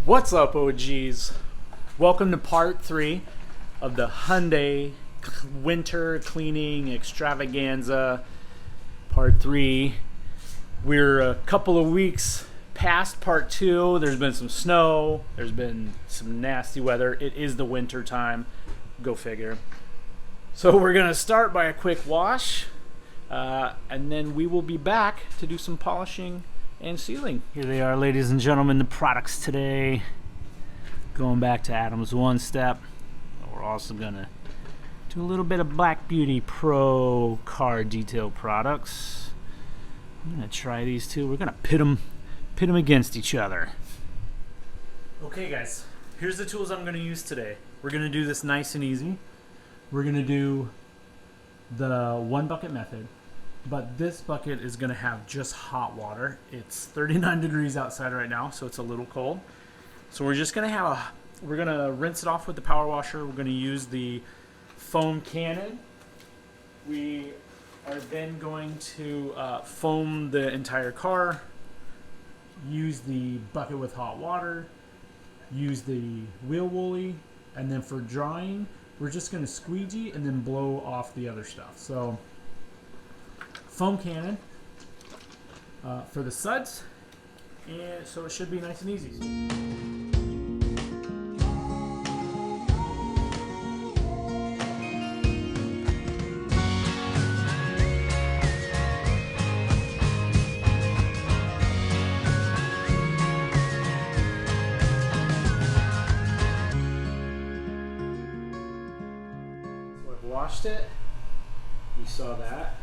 What's up, OGs? Welcome to part 3 of the Hyundai winter cleaning extravaganza. Part 3. We're a couple of weeks past part 2. There's been some snow. There's been some nasty weather. It is the winter time. Go figure. So we're going to start by a quick wash. And then we will be back to do some polishing and sealing. Here they are, ladies and gentlemen, the products today. Going back to Adam's One Step. We're also gonna do a little bit of Black Beauty Pro car detail products. I'm gonna try these two. We're gonna pit them against each other. Okay, guys, here's the tools I'm gonna use today. We're gonna do this nice and easy. We're gonna do the one bucket method. But this bucket is going to have just hot water. It's 39 degrees outside right now, so it's a little cold. So we're just going to we're going to rinse it off with the power washer. We're going to use the foam cannon. We are then going to foam the entire car, use the bucket with hot water, use the wheel woolly, and then for drying, we're just going to squeegee and then blow off the other stuff. So foam cannon for the suds, and so it should be nice and easy. So I've washed it. You saw that.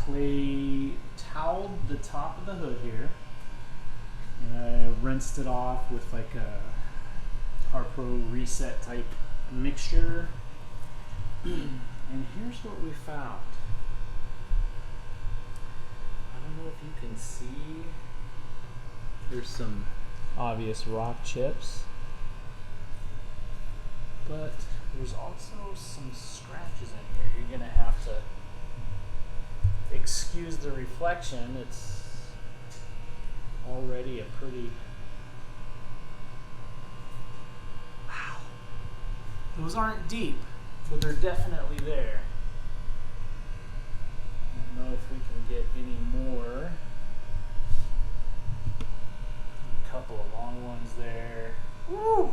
Clay toweled the top of the hood here, and I rinsed it off with like a Harpro reset type mixture. And here's what we found. I don't know if you can see. There's some obvious rock chips, but there's also some scratches in here. You're gonna have to excuse the reflection. It's already a pretty... Wow. Those aren't deep, but they're definitely there. I don't know if we can get any more. A couple of long ones there. Woo!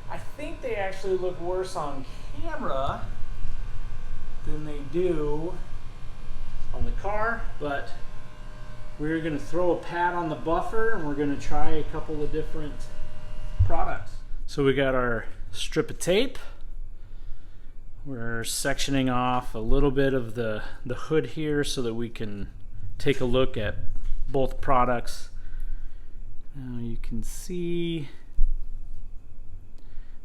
I think they actually look worse on camera than they do on the car, but we're going to throw a pad on the buffer and we're going to try a couple of different products. So we got our strip of tape. We're sectioning off a little bit of the hood here so that we can take a look at both products. Now you can see,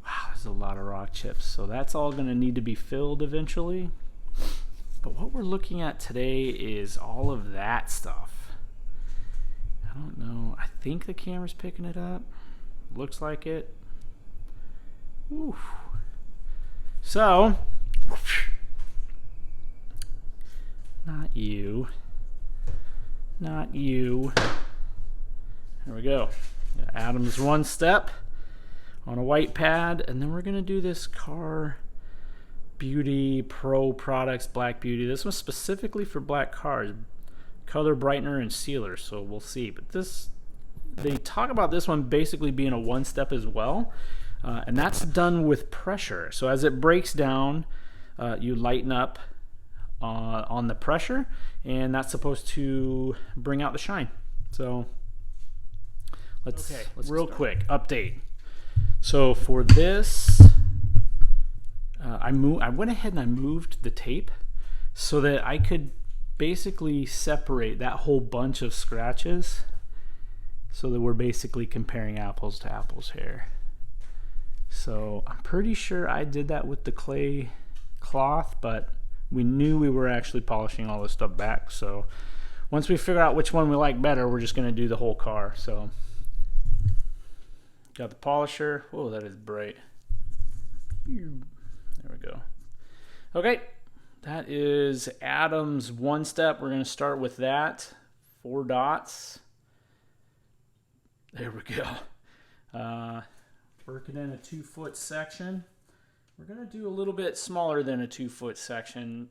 wow, there's a lot of rock chips, so that's all going to need to be filled eventually. But what we're looking at today is all of that stuff. I don't know. I think the camera's picking it up. Looks like it. Oof. So, not you. Not you. There we go. Adam's One Step on a white pad, and then we're going to do this Car Beauty Pro products, Black Beauty. This was specifically for black cars, color brightener and sealer, so we'll see. But this, they talk about this one basically being a one step as well, and that's done with pressure. So as it breaks down, you lighten up on the pressure, and that's supposed to bring out the shine. So let's real quick update. So for this, I went ahead and I moved the tape so that I could basically separate that whole bunch of scratches so that we're basically comparing apples to apples here. So I'm pretty sure I did that with the clay cloth, but we knew we were actually polishing all this stuff back. So once we figure out which one we like better, we're just going to do the whole car. So got the polisher. Oh, that is bright. There we go. Okay, that is Adam's One Step. We're going to start with that. 4 dots. There we go. Working in a 2-foot section. We're going to do a little bit smaller than a 2-foot section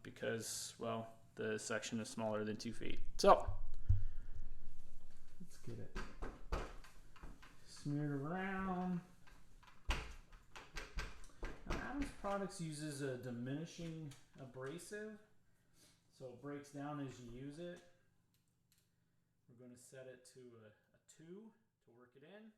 because, well, the section is smaller than 2 feet. So, let's get it smeared around. Now, Adams Products uses a diminishing abrasive, so it breaks down as you use it. We're going to set it to a 2 to work it in.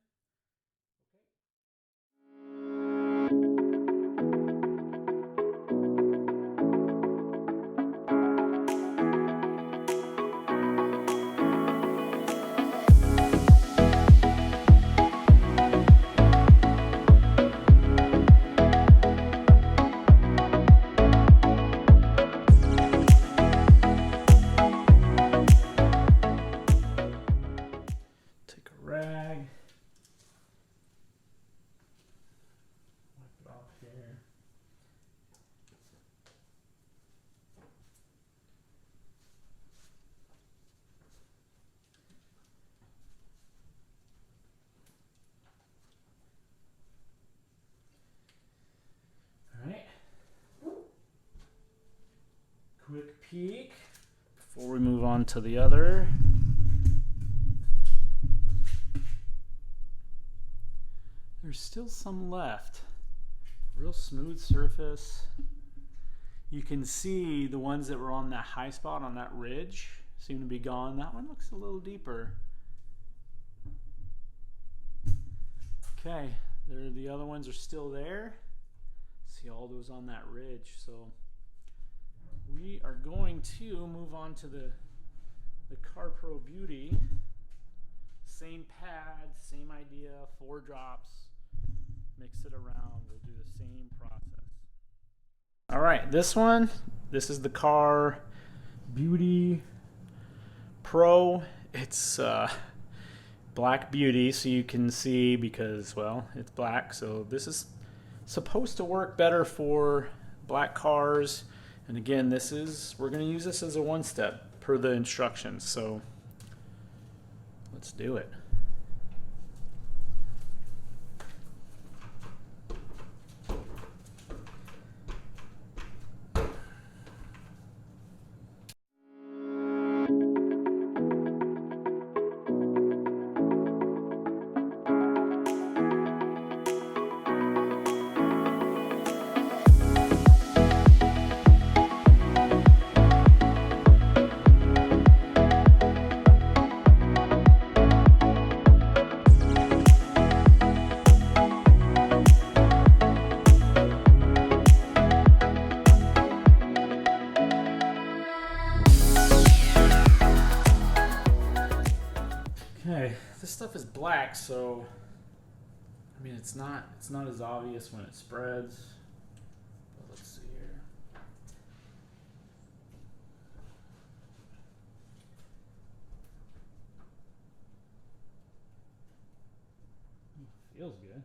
Take a rag. Wipe it off here. All right. Quick peek before we move on to the other. There's still some left. Real smooth surface. You can see the ones that were on that high spot on that ridge seem to be gone. That one looks a little deeper. Okay, the other ones are still there. See all those on that ridge. So we are going to move on to the CarPro Beauty. Same pad, same idea, 4 drops. Mix it around. We'll do the same process. All right, this is the Car Beauty Pro. It's Black Beauty, so you can see because, well, it's black. So this is supposed to work better for black cars. And again, we're going to use this as a 1-step per the instructions. So let's do it. Okay, this stuff is black, so I mean it's not as obvious when it spreads. But let's see here. Feels good.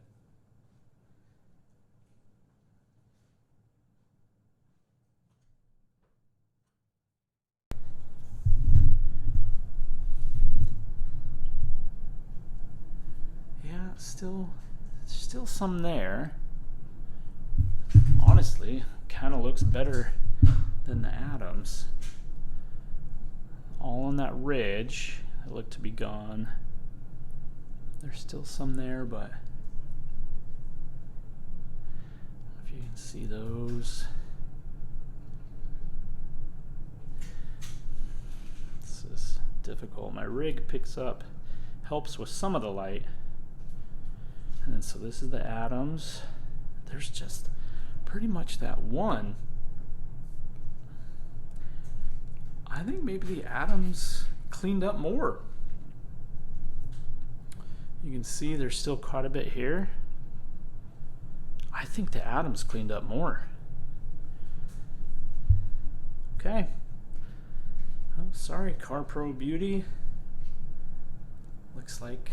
Still some there. Honestly, kind of looks better than the Adams. All on that ridge, they look to be gone. There's still some there, but if you can see those. This is difficult. My rig helps with some of the light. And so this is the Adams. There's just pretty much that one. I think maybe the Adams cleaned up more. You can see there's still quite a bit here. I think the Adams cleaned up more. Okay. Oh, sorry, CarPro Beauty. Looks like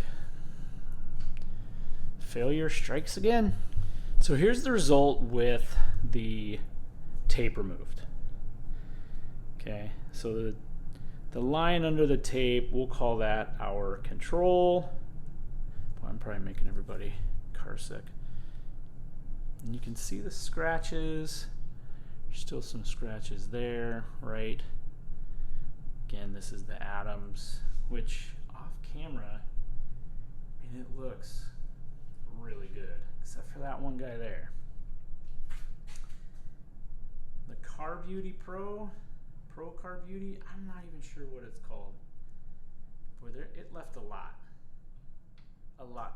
failure strikes again. So here's the result with the tape removed. Okay, so the line under the tape, we'll call that our control. If I I'm probably making everybody car sick. And you can see the scratches. There's still some scratches there, right? Again, this is the Adams, which off camera, I mean, it looks really good, except for that one guy there. The Car Beauty Pro Car Beauty, I'm not even sure what it's called. Boy, it left a lot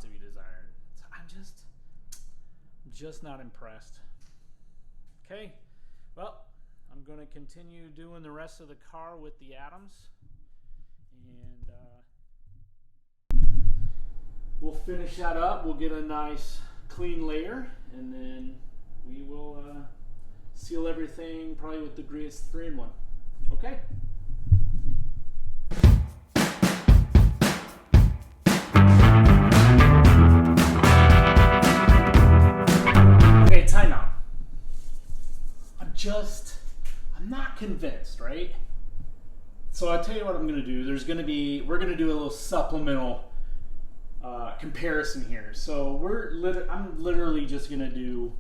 to be desired. So I'm just not impressed. Okay, well, I'm going to continue doing the rest of the car with the Adams, and we'll finish that up. We'll get a nice clean layer, and then we will seal everything probably with the grease 3-in-1. Okay. Okay, time out. I'm not convinced, right? So I'll tell you what I'm going to do. We're going to do a little supplemental comparison here. So I'm literally just going to do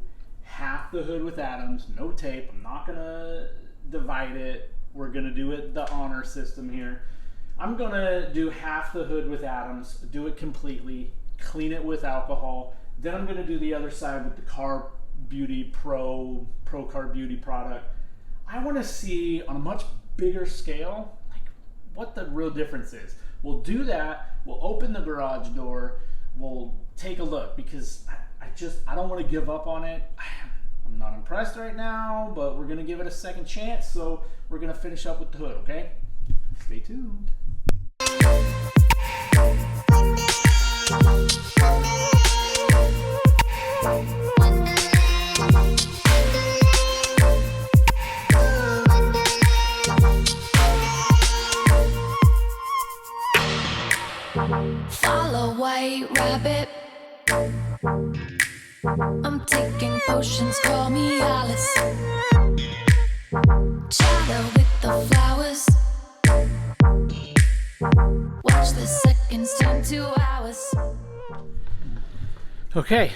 half the hood with Adams, no tape. I'm not going to divide it. We're going to do it the honor system here. I'm going to do half the hood with Adams, do it completely, clean it with alcohol. Then I'm going to do the other side with the Car Beauty Pro Car Beauty product. I want to see on a much bigger scale like what the real difference is. We'll do that. We'll open the garage door. We'll take a look, because I don't want to give up on it. I'm not impressed right now, but we're going to give it a second chance. So we're going to finish up with the hood, okay? Stay tuned. Follow White Rabbit. I'm taking potions, call me Alice. Chatter with the flowers. Watch the seconds turn to hours. Okay,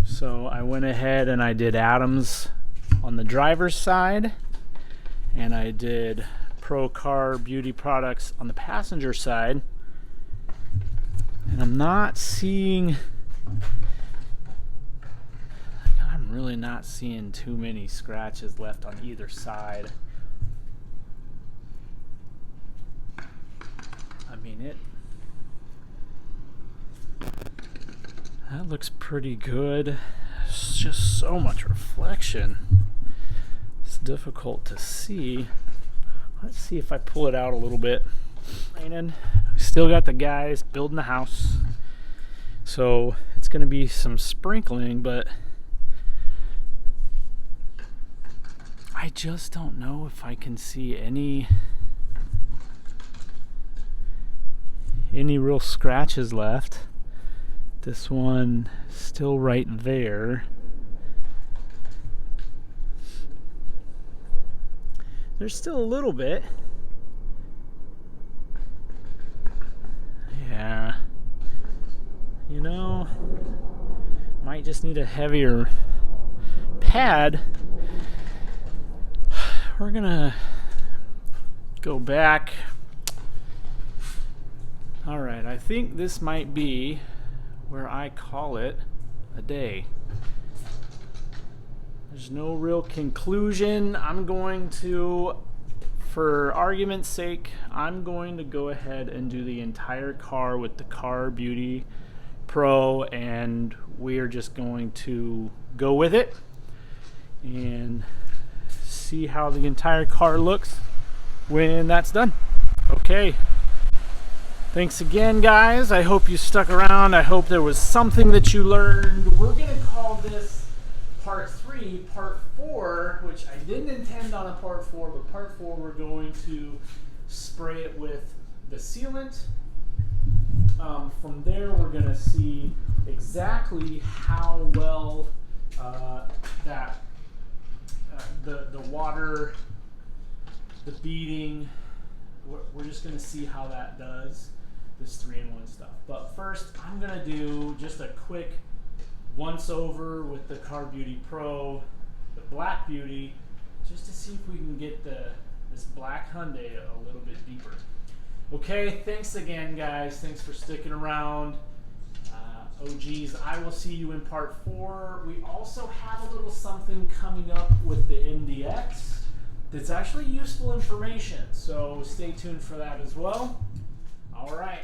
so I went ahead and I did Adams on the driver's side, and I did Pro Car Beauty products on the passenger side. And I'm not seeing, I'm really not seeing too many scratches left on either side. I mean, that looks pretty good. It's just so much reflection. It's difficult to see. Let's see if I pull it out a little bit. Raining. We still got the guys building the house, so it's going to be some sprinkling, but I just don't know if I can see any real scratches left. This one still right there. There's still a little bit. Yeah, you know, might just need a heavier pad. We're gonna go back. All right, I think this might be where I call it a day. There's no real conclusion. I'm going to, for argument's sake, I'm going to go ahead and do the entire car with the Car Beauty Pro, and we're just going to go with it and see how the entire car looks when that's done. Okay. Thanks again, guys. I hope you stuck around. I hope there was something that you learned. We're going to call this part 3, part 4, which I didn't intend on a part 4, but part 4 we're going to spray it with the sealant. From there we're going to see exactly how well the water, the beading, we're just going to see how that does. this 3-in-1 stuff. But first, I'm gonna do just a quick once over with the Car Beauty Pro, the Black Beauty, just to see if we can get this black Hyundai a little bit deeper. Okay, thanks again, guys. Thanks for sticking around. Oh geez, I will see you in part 4. We also have a little something coming up with the MDX that's actually useful information, so stay tuned for that as well. All right.